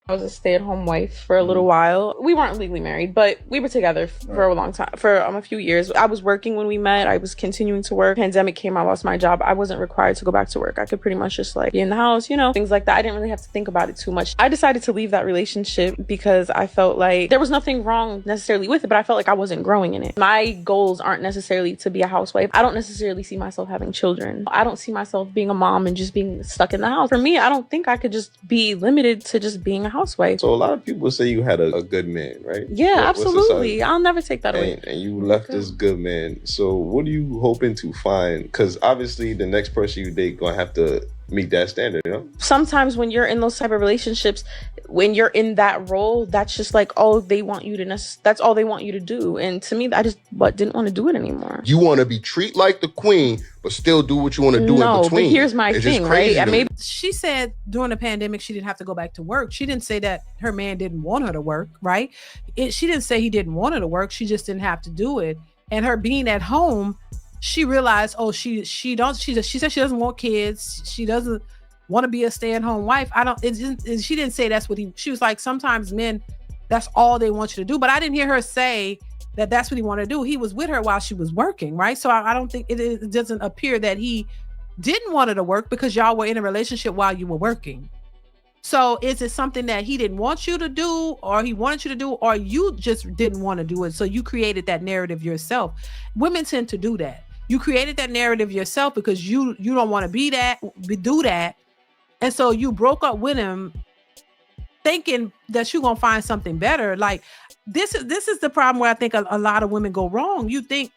I was a stay-at-home wife for a little while. We weren't legally married, but we were together for a long time, for a few years. I was working when we met. I was continuing to work. Pandemic came, I lost my job. I wasn't required to go back to work. I could pretty much just be in the house, things like that. I didn't really have to think about it too much. I decided to leave that relationship because I felt like there was nothing wrong necessarily with it, but I felt like I wasn't growing in it. My goals aren't necessarily to be a housewife. I don't necessarily see myself having children. I don't see myself being a mom and just being stuck in the house. For me, I don't think I could just be limited to just being a housewife. So a lot of people say you had a good man, right? Yeah, absolutely. I'll never take that away. And you left this good man. So what are you hoping to find? Because obviously the next person you date gonna have to meet that standard, Sometimes when you're in those type of relationships, when you're in that role, that's just all they want you to that's all they want you to do. And to me, I just didn't want to do it anymore. You want to be treated like the queen, but still do what you want to do in between. No, but here's my thing, right? She said during the pandemic, she didn't have to go back to work. She didn't say that her man didn't want her to work, right? She didn't say he didn't want her to work. She just didn't have to do it. And her being at home, she realized, she said she doesn't want kids. She doesn't want to be a stay-at-home wife. She didn't say that's what she was like, sometimes men, that's all they want you to do. But I didn't hear her say that that's what he wanted to do. He was with her while she was working, right? So I don't think it doesn't appear that he didn't want her to work because y'all were in a relationship while you were working. So is it something that he didn't want you to do, or he wanted you to do, or you just didn't want to do it? So you created that narrative yourself. Women tend to do that. You created that narrative yourself because you don't want to do that. And so you broke up with him thinking that you're going to find something better. Like this is the problem where I think a lot of women go wrong. You think,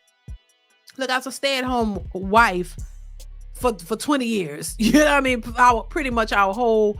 look, I was a stay-at-home wife for 20 years. You know what I mean? Pretty much our whole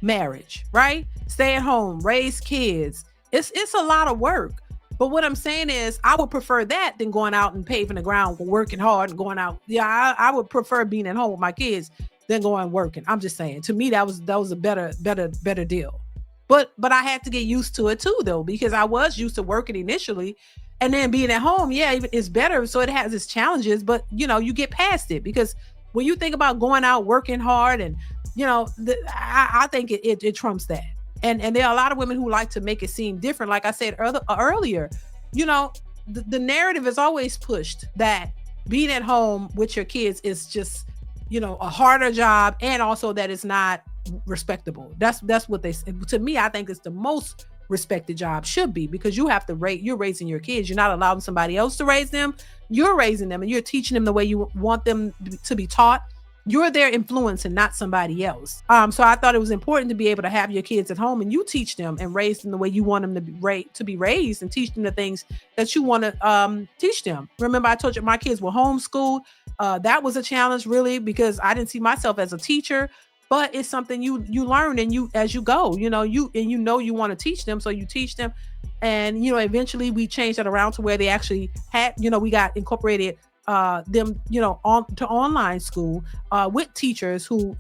marriage, right? Stay at home, raise kids. It's a lot of work. But what I'm saying is I would prefer that than going out and paving the ground, working hard and going out. Yeah, I would prefer being at home with my kids than going working. I'm just saying, to me, that was a better deal. But I had to get used to it too, though, because I was used to working initially, and then being at home, yeah, it's better. So it has its challenges, but you get past it, because when you think about going out, working hard, and I think it trumps that. And there are a lot of women who like to make it seem different. Like I said earlier, the narrative is always pushed that being at home with your kids is just, a harder job, and also that it's not respectable. That's what they say. To me, I think it's the most respected job should be, because you have to you're raising your kids. You're not allowing somebody else to raise them. You're raising them, and you're teaching them the way you want them to be taught. You're their influence and not somebody else. So I thought it was important to be able to have your kids at home and you teach them and raise them the way you want them to be raised, and teach them the things that you want to teach them. Remember, I told you my kids were homeschooled. That was a challenge, really, because I didn't see myself as a teacher, but it's something you learn and as you go, you want to teach them. So you teach them, and, eventually we changed that around to where they actually had, we got incorporated them, on to online school with teachers who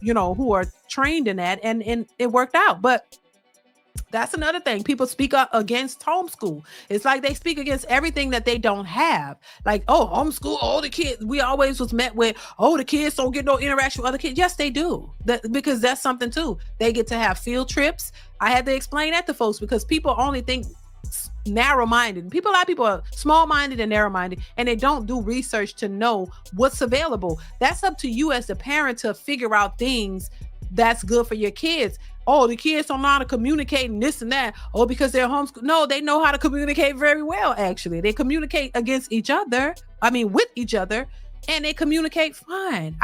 are trained in that, and it worked out. But that's another thing. People speak up against homeschool. It's like they speak against everything that they don't have. Like, homeschool, the kids. We always was met with, the kids don't get no interaction with other kids. Yes, they do. Because that's something too. They get to have field trips. I had to explain that to folks, because people only think narrow-minded. A lot of people are small-minded and narrow-minded, and they don't do research to know what's available. That's up to you as the parent to figure out things that's good for your kids. The kids don't know how to communicate and this and that. Because they're homeschooled. No, they know how to communicate very well, actually. They communicate with each other, and they communicate fine.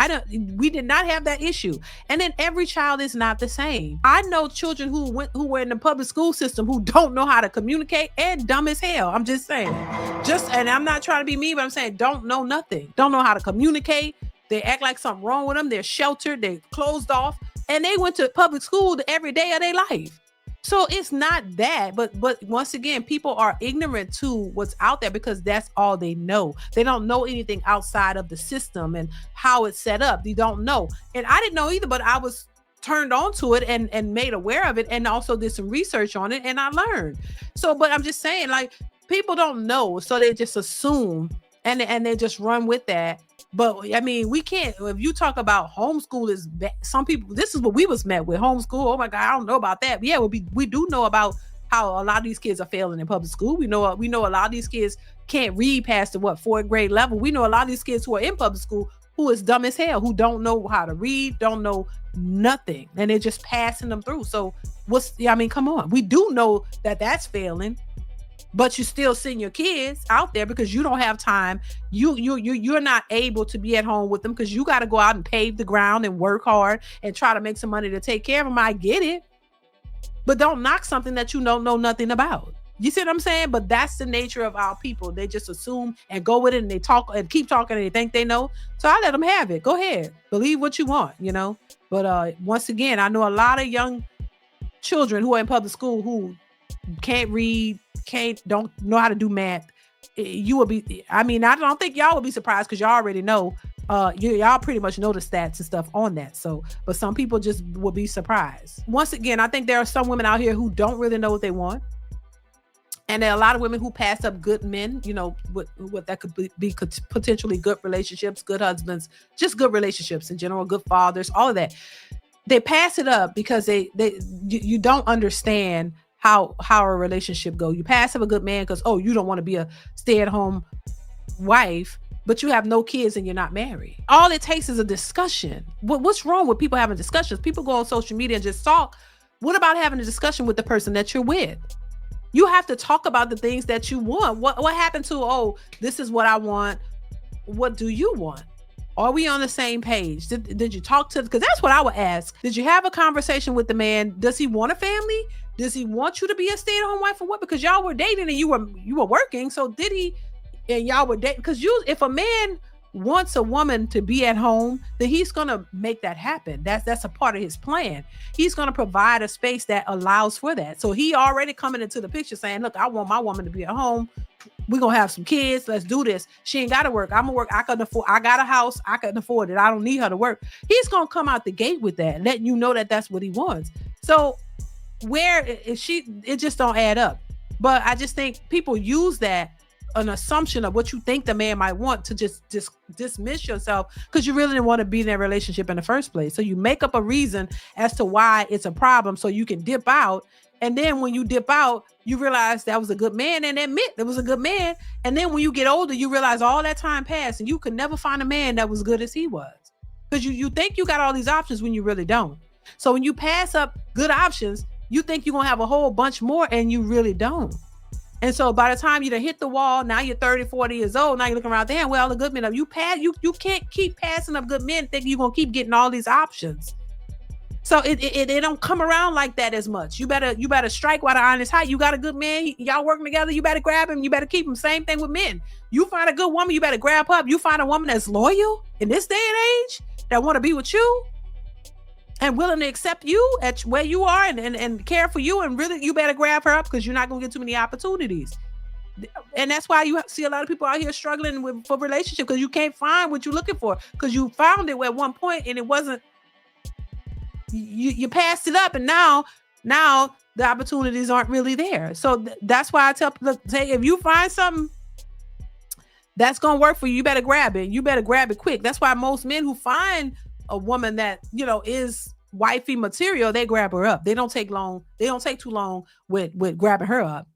We did not have that issue. And then every child is not the same. I know children who were in the public school system who don't know how to communicate and dumb as hell. I'm just saying. And I'm not trying to be mean, but I'm saying don't know nothing. Don't know how to communicate. They act like something wrong with them. They're sheltered. They're closed off. And they went to public school every day of their life. So it's not that, but once again, people are ignorant to what's out there because that's all they know. They don't know anything outside of the system and how it's set up. They don't know. And I didn't know either, but I was turned on to it and made aware of it, and also did some research on it, and I learned. So, but I'm just saying, like, people don't know, so they just assume. and they just run with that. But I mean, we can't. If you talk about homeschool, is some people. This is what we was met with homeschool. Oh my God, I don't know about that. But yeah, we do know about how a lot of these kids are failing in public school. We know a lot of these kids can't read past the 4th grade level. We know a lot of these kids who are in public school who is dumb as hell, who don't know how to read, don't know nothing, and they're just passing them through. So come on. We do know that that's failing, but you still send your kids out there because you don't have time. You're not able to be at home with them because you got to go out and pave the ground and work hard and try to make some money to take care of them. I get it, but don't knock something that you don't know nothing about. You see what I'm saying? But that's the nature of our people. They just assume and go with it, and they talk and keep talking, and they think they know. So I let them have it. Go ahead, believe what you want, But once again, I know a lot of young children who are in public school who can't read, don't know how to do math. You will be. I mean, I don't think y'all will be surprised because y'all already know. Y'all pretty much know the stats and stuff on that. So, but some people just will be surprised. Once again, I think there are some women out here who don't really know what they want. And there are a lot of women who pass up good men, what that could be potentially good relationships, good husbands, just good relationships in general, good fathers, all of that. They pass it up because you don't understand how a relationship go. You pass up a good man because, you don't want to be a stay-at-home wife, but you have no kids and you're not married. All it takes is a discussion. What's wrong with people having discussions? People go on social media and just talk. What about having a discussion with the person that you're with? You have to talk about the things that you want. What happened to, this is what I want. What do you want? Are we on the same page? Did you talk to, because that's what I would ask. Did you have a conversation with the man? Does he want a family? Does he want you to be a stay-at-home wife or what? Because y'all were dating and you were working. So did he, and y'all were dating? Because if a man wants a woman to be at home, then he's going to make that happen. That's a part of his plan. He's going to provide a space that allows for that. So he already coming into the picture saying, look, I want my woman to be at home. We're going to have some kids. Let's do this. She ain't got to work. I'm going to work. I got a house. I couldn't afford it. I don't need her to work. He's going to come out the gate with that, letting you know that that's what he wants. So where is it just don't add up. But I just think people use that, an assumption of what you think the man might want, to just dismiss yourself because you really didn't want to be in that relationship in the first place. So you make up a reason as to why it's a problem so you can dip out. And then when you dip out, you realize that was a good man and admit it was a good man. And then when you get older, you realize all that time passed and you could never find a man that was good as he was. Because you think you got all these options when you really don't. So when you pass up good options, you think you're going to have a whole bunch more and you really don't. And so by the time you done hit the wall, now you're 30, 40 years old. Now you're looking around, damn, well, the good men, you can't keep passing up good men thinking you're going to keep getting all these options. So it don't come around like that as much. You better strike while the iron is hot. You got a good man, y'all working together, you better grab him, you better keep him. Same thing with men. You find a good woman, you better grab her. You find a woman that's loyal in this day and age, that want to be with you and willing to accept you at where you are and care for you, and really you better grab her up because you're not going to get too many opportunities. And that's why you see a lot of people out here struggling for relationship, because you can't find what you're looking for, because you found it at one point and it wasn't, you passed it up, and now the opportunities aren't really there. So that's why I tell people, say, if you find something that's going to work for you, you better grab it. You better grab it quick. That's why most men who find a woman that, is wifey material, they grab her up. They don't take too long with grabbing her up.